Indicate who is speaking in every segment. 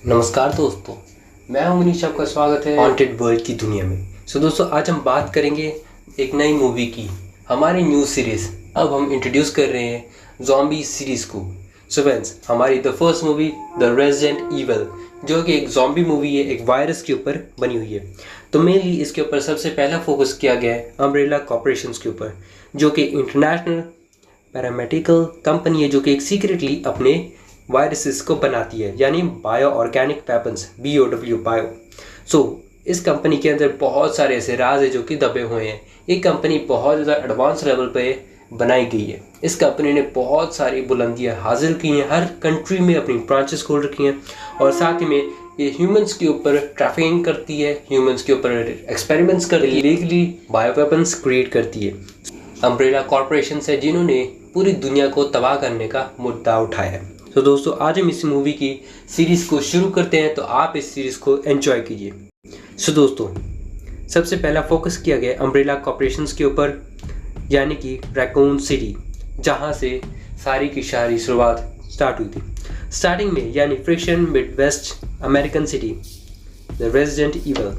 Speaker 1: नमस्कार दोस्तों, मैं हूं मनीष। आपका स्वागत है हॉन्टेड वर्ल्ड की दुनिया में। दोस्तों, आज हम बात करेंगे एक नई मूवी की, हमारी न्यू सीरीज। अब हम इंट्रोड्यूस कर रहे हैं ज़ॉम्बी सीरीज को। फ्रेंड्स, हमारी the first movie the Resident evil, जो कि एक ज़ॉम्बी मूवी है, एक वायरस के ऊपर बनी हुई है। तो मेनली इसके ऊपर सबसे पहला फोकस किया गया है अम्ब्रेला कॉर्पोरेशंस के ऊपर, जो कि इंटरनेशनल पैरामेडिकल कंपनी है, जो कि एक सीक्रेटली अपने वायरसेस को बनाती है, यानी bio organic weapons, BOW bio. इस कंपनी के अंदर बहुत सारे ऐसे राज है जो कि दबे हुए हैं। ये कंपनी बहुत ज़्यादा एडवांस लेवल पे बनाई गई है। इस कंपनी ने बहुत सारी बुलंदियां हासिल की हैं, हर कंट्री में अपनी ब्रांचेस खोल रखी हैं, और साथ ही में ये ह्यूमंस के ऊपर ट्रैफिकिंग करती है, ह्यूमंस के ऊपर एक्सपेरिमेंट्स करती है, लीगली बायो वेपन्स क्रिएट करती है। अम्ब्रेला कॉर्पोरेशन है जिन्होंने पूरी दुनिया को तबाह करने का मुद्दा उठाया है। तो दोस्तों, आज हम इस मूवी की सीरीज को शुरू करते हैं, तो आप इस सीरीज को एंजॉय कीजिए। दोस्तों, सबसे पहला फोकस किया गया अम्ब्रेला कॉर्पोरेशंस के ऊपर, यानी कि रैकून सिटी, जहां से सारी की सारी शुरुआत स्टार्ट हुई थी। स्टार्टिंग में यानी friction mid west American city, the Resident Evil,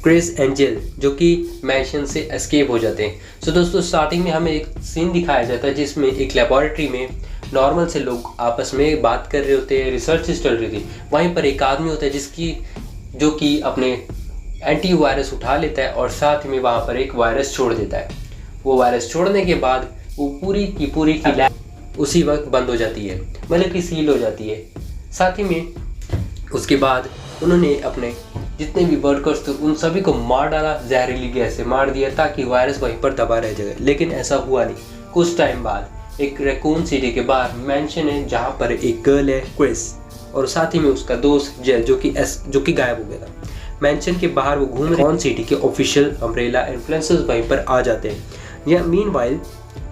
Speaker 1: Chris Angel, जो कि मैंशन से एस्केप हो जाते हैं। दोस्तों, स्टार्टिंग में हमें एक सीन दिखाया जाता है जिसमें एक लेबोरेटरी में नॉर्मल से लोग आपस में बात कर रहे होते हैं, रिसर्च चल रही थी। वहीं पर एक आदमी होता है जो कि अपने एंटी वायरस उठा लेता है और साथ में वहाँ पर एक वायरस छोड़ देता है। वो वायरस छोड़ने के बाद वो पूरी की लैब उसी वक्त बंद हो जाती है, मतलब कि सील हो जाती है। साथ ही में उसके बाद उन्होंने अपने जितने भी वर्कर्स थे उन सभी को मार डाला, जहरीली गैस से मार दिया, ताकि वायरस वहीं पर दबा रह जाए। लेकिन ऐसा हुआ नहीं। कुछ टाइम बाद एक रैकून सिटी के बाहर मैंशन है, जहाँ पर एक गर्ल है क्रिस, और साथ ही में उसका दोस्त जेल, जो कि गायब हो गया था। मैंशन के बाहर वो घूम रहे, रैकून सिटी के ऑफिशियल अम्ब्रेला इन्फ्लुएंसर्स वहीं पर आ जाते हैं। या मीनवाइल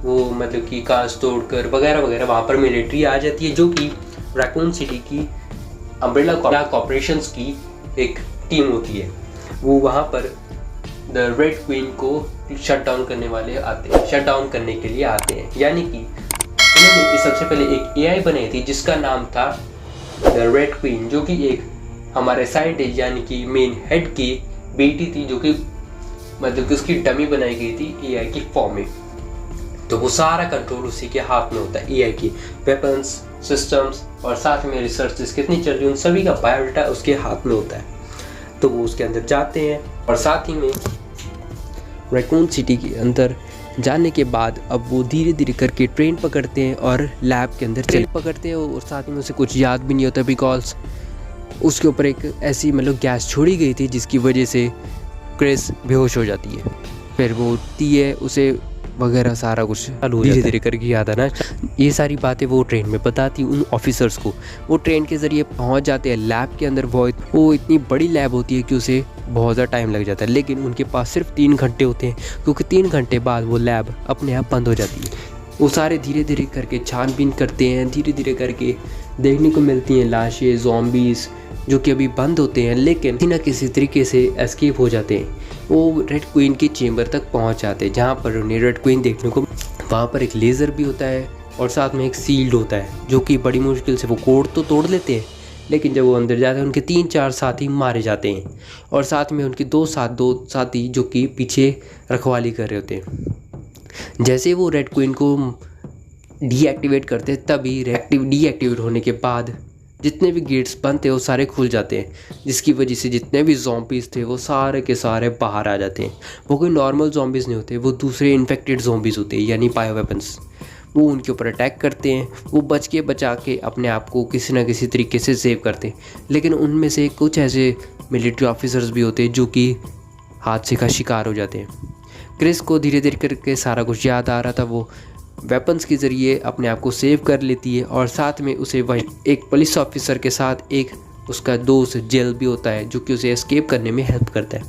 Speaker 1: वो मतलब कि कांच तोड़कर वगैरह वगैरह वहाँ पर मिलिट्री आ जाती है, जो कि रैकून सिटी की अम्ब्रेला कॉर्पोरेशंस की एक टीम होती है। वो वहाँ पर द रेड क्वीन को शट डाउन करने के लिए आते हैं। यानी कि उन्होंने सबसे पहले एक AI बनाई थी जिसका नाम था द रेड क्वीन, जो कि एक हमारे साइंटिस्ट यानी कि मेन हेड की बेटी थी, जो कि मतलब कि उसकी डमी बनाई गई थी AI की फॉर्म में। तो वो सारा कंट्रोल उसी के हाथ में होता है, AI की वेपन्स, सिस्टम्स और साथ में रिसर्च कितनी चल रही है, उन सभी का बायोडाटा उसके हाथ में होता है। तो वो उसके अंदर जाते हैं, और साथ ही में रैकून सिटी के अंदर जाने के बाद अब वो धीरे धीरे करके ट्रेन पकड़ते हैं और लैब के अंदर ट्रेन पकड़ते हैं, और साथ में उसे कुछ याद भी नहीं होता, बिकॉज उसके ऊपर एक ऐसी मतलब गैस छोड़ी गई थी जिसकी वजह से क्रिस बेहोश हो जाती है। फिर वो उठती है, उसे वगैरह सारा कुछ धीरे धीरे करके याद आना। ये सारी बातें वो ट्रेन में बताती उन ऑफिसर्स को। वो ट्रेन के ज़रिए पहुंच जाते हैं लैब के अंदर। वो इतनी बड़ी लैब होती है कि उसे बहुत ज़्यादा टाइम लग जाता है, लेकिन उनके पास सिर्फ 3 घंटे होते हैं, क्योंकि 3 घंटे बाद वो लैब अपने आप बंद हो जाती है। वो सारे धीरे धीरे करके छानबीन करते हैं, धीरे धीरे करके देखने को मिलती हैं लाशें, ज़ॉम्बीज़, जो कि अभी बंद होते हैं, लेकिन किसी न किसी तरीके से एस्केप हो जाते हैं। वो रेड क्वीन के चेंबर तक पहुंच जाते हैं, जहां पर उन्हें रेड क्वीन देखने को, वहां पर एक लेज़र भी होता है और साथ में एक सील्ड होता है, जो कि बड़ी मुश्किल से वो कोड तो तोड़ लेते हैं, लेकिन जब वो अंदर जाते हैं उनके 3-4 साथी मारे जाते हैं, और साथ में उनके दो साथी जो कि पीछे रखवाली कर रहे होते हैं। जैसे वो रेड क्वीन को डीएक्टिवेट करते हैं, तभी डीएक्टिवेट होने के बाद जितने भी गेट्स बंद थे वो सारे खुल जाते हैं, जिसकी वजह से जितने भी ज़ॉम्बीज़ थे वो सारे के सारे बाहर आ जाते हैं। वो कोई नॉर्मल ज़ॉम्बीज़ नहीं होते, वो दूसरे इन्फेक्टेड ज़ॉम्बीज़ होते हैं, यानी बायो वेपन्स। वो उनके ऊपर अटैक करते हैं। वो बचा के अपने आप को किसी न किसी तरीके से सेव करते हैं, लेकिन उनमें से कुछ ऐसे मिलिट्री ऑफिसर्स भी होते हैं जो कि हादसे का शिकार हो जाते हैं। क्रिस को धीरे धीरे करके सारा कुछ याद आ रहा था। वो वेपन्स के ज़रिए अपने आप को सेव कर लेती है, और साथ में उसे वही एक पुलिस ऑफिसर के साथ एक उसका दोस्त जेल भी होता है, जो कि उसे एस्केप करने में हेल्प करता है।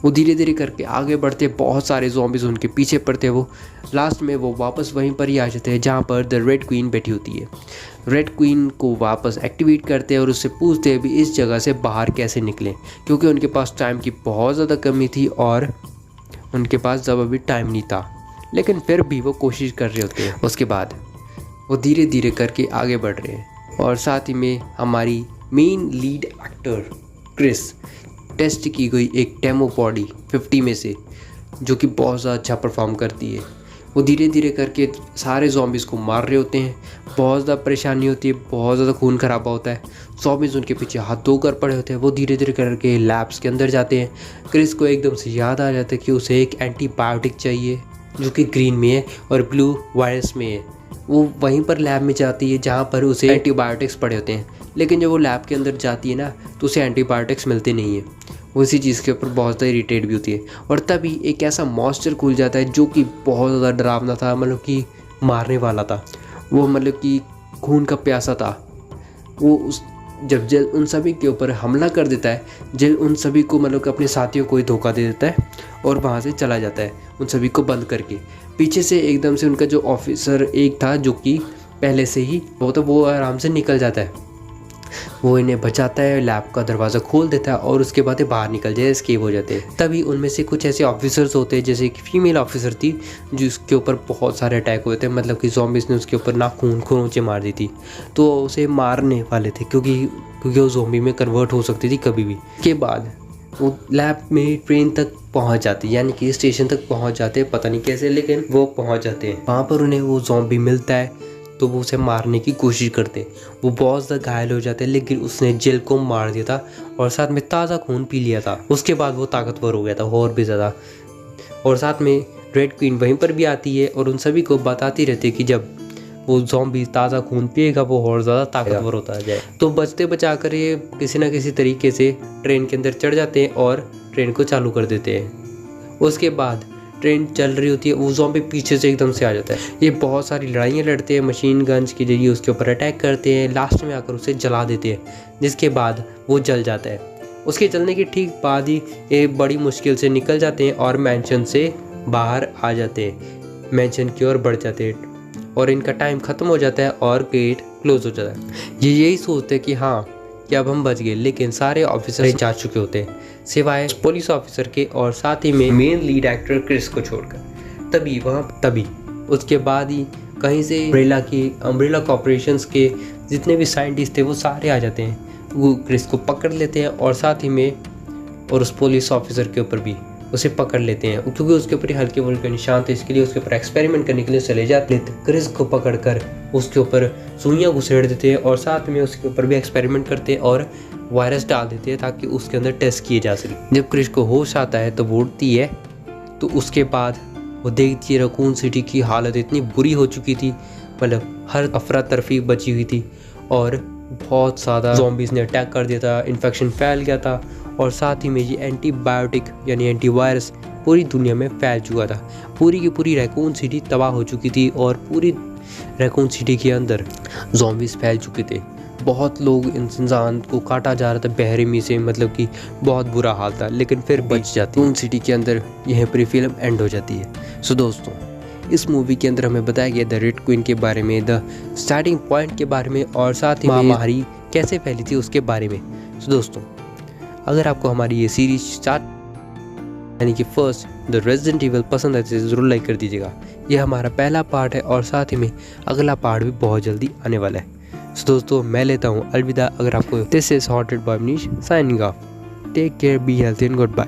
Speaker 1: वो धीरे धीरे करके आगे बढ़ते, बहुत सारे ज़ॉम्बीज़ उनके पीछे पड़ते हैं। वो लास्ट में वो वापस वहीं पर ही आ जाते हैं जहाँ पर द रेड क्वीन बैठी होती है। रेड क्वीन को वापस एक्टिवेट करते हैं और उससे पूछते हैं भी इस जगह से बाहर कैसे निकलें, क्योंकि उनके पास टाइम की बहुत ज़्यादा कमी थी और उनके पास ज़्यादा भी टाइम नहीं था, लेकिन फिर भी वो कोशिश कर रहे होते हैं। उसके बाद वो धीरे धीरे करके आगे बढ़ रहे हैं, और साथ ही में हमारी main lead actor Chris test की गई एक डेमो बॉडी 50 में से, जो कि बहुत ज़्यादा अच्छा परफॉर्म करती है। वो धीरे धीरे करके सारे ज़ॉम्बीज़ को मार रहे होते हैं। बहुत ज़्यादा परेशानी होती है, बहुत ज़्यादा खून खराबा होता है। ज़ॉम्बीज़ उनके पीछे हाथ धोकर पड़े होते हैं। वो धीरे धीरे करके लैब्स के अंदर जाते हैं। क्रिस को एकदम से याद आ जाता है कि उसे एक एंटीबायोटिक चाहिए, जो कि ग्रीन में है और ब्लू वायरस में है। वो वहीं पर लैब में जाती है जहाँ पर उसे एंटीबायोटिक्स पड़े होते हैं, लेकिन जब वो लैब के अंदर जाती है ना, तो उसे एंटीबायोटिक्स मिलते नहीं है। वो इसी चीज़ के ऊपर बहुत ज़्यादा इरिटेट भी होती है। और तभी एक ऐसा मॉन्स्टर खुल जाता है जो कि बहुत ज़्यादा डरावना था, मतलब कि मारने वाला था। वो मतलब कि खून का प्यासा था। वो उस जब जेल उन सभी के ऊपर हमला कर देता है, जेल उन सभी को मतलब कि अपने साथियों को ही धोखा दे देता है और वहाँ से चला जाता है, उन सभी को बंद करके। पीछे से एकदम से उनका जो ऑफिसर एक था, जो कि पहले से ही वो आराम से निकल जाता है। वो इन्हें बचाता है, लैब का दरवाज़ा खोल देता है और उसके बाद बाहर निकल जाए, एस्केप हो जाते हैं। तभी उनमें से कुछ ऐसे ऑफिसर्स होते हैं, जैसे एक फीमेल ऑफिसर थी जिसके ऊपर बहुत सारे अटैक हुए थे, मतलब कि ज़ॉम्बीज़ ने उसके ऊपर ना खून खरोंचे मार दी थी, तो उसे मारने वाले थे क्योंकि वो ज़ॉम्बी में कन्वर्ट हो सकती थी कभी भी। के बाद वो लैब में ट्रेन तक पहुंच जाती है, यानी कि स्टेशन तक पहुंच जाते हैं, पता नहीं कैसे, लेकिन वो पहुंच जाते हैं। वहाँ पर उन्हें वो ज़ॉम्बी मिलता है, तो वो उसे मारने की कोशिश करते हैं। वो बहुत ज़्यादा घायल हो जाते हैं, लेकिन उसने जेल को मार दिया था और साथ में ताज़ा खून पी लिया था। उसके बाद वो ताकतवर हो गया था और भी ज़्यादा। और साथ में रेड क्वीन वहीं पर भी आती है और उन सभी को बताती रहती है कि जब वो ज़ॉम्बी ताज़ा खून पिएगा वो और ज़्यादा ताकतवर होता जाए। तो बचते बचा कर ये किसी न किसी तरीके से ट्रेन के अंदर चढ़ जाते हैं और ट्रेन को चालू कर देते हैं। उसके बाद ट्रेन चल रही होती है, वो ज़ॉम्बी पीछे से एकदम से आ जाता है। ये बहुत सारी लड़ाइयाँ लड़ते हैं, मशीन गन्स के जरिए उसके ऊपर अटैक करते हैं, लास्ट में आकर उसे जला देते हैं, जिसके बाद वो जल जाता है। उसके जलने के ठीक बाद ही ये बड़ी मुश्किल से निकल जाते हैं और मैंशन से बाहर आ जाते हैं, मैंशन की ओर बढ़ जाते हैं और इनका टाइम ख़त्म हो जाता है और गेट क्लोज हो जाता है। ये यही सोचते हैं कि हाँ कि अब हम बच गए, लेकिन सारे ऑफिसर जा चुके होते हैं सिवाय पुलिस ऑफिसर के और साथ ही में मेन लीड एक्टर क्रिस को छोड़कर। तभी उसके बाद ही कहीं से अम्ब्रेला कॉर्पोरेशंस के जितने भी साइंटिस्ट थे वो सारे आ जाते हैं। वो क्रिस को पकड़ लेते हैं और साथ ही में और उस पुलिस ऑफिसर के ऊपर भी उसे पकड़ लेते हैं, क्योंकि उसके ऊपर हल्के फुल्के निशान थे, इसके लिए उसके ऊपर एक्सपेरिमेंट करने के लिए चले जाते हैं। क्रिस को पकड़कर उसके ऊपर सुइयाँ घुसेड़ देते हैं और साथ में उसके ऊपर भी एक्सपेरिमेंट करते हैं और वायरस डाल देते हैं ताकि उसके अंदर टेस्ट किए जा सके। जब क्रिस को होश आता है तो वो उठती है, तो उसके बाद वो देखती है रकून सिटी की हालत इतनी बुरी हो चुकी थी, मतलब हर अफरा तफरी बची हुई थी और बहुत ज़्यादा ज़ॉम्बीज़ ने अटैक कर दिया था, इन्फेक्शन फैल गया था और साथ ही में ये एंटीबायोटिक यानी एंटीवायरस पूरी दुनिया में फैल चुका था। पूरी की पूरी रैकून सिटी तबाह हो चुकी थी और पूरी रैकून सिटी के अंदर ज़ॉम्बीज़ फैल चुके थे। बहुत लोग इंसान को काटा जा रहा था बेरहमी से, मतलब कि बहुत बुरा हाल था, लेकिन फिर बच जाती रैकून सिटी के अंदर। यह पूरी फिल्म एंड हो जाती है। सो दोस्तों, इस मूवी के अंदर हमें बताया गया द रेड क्वीन के बारे में, द स्टार्टिंग पॉइंट के बारे में और साथ ही महामारी कैसे फैली थी उसके बारे में। सो दोस्तों, अगर आपको हमारी ये सीरीज यानी कि फर्स्ट द रेजिडेंट इविल पसंद आए तो ज़रूर लाइक कर दीजिएगा। यह हमारा पहला पार्ट है और साथ ही में अगला पार्ट भी बहुत जल्दी आने वाला है। सो दोस्तों, मैं लेता हूँ अलविदा। अगर आपको this is hosted by Manish signing off. Take care, be healthy and good bye.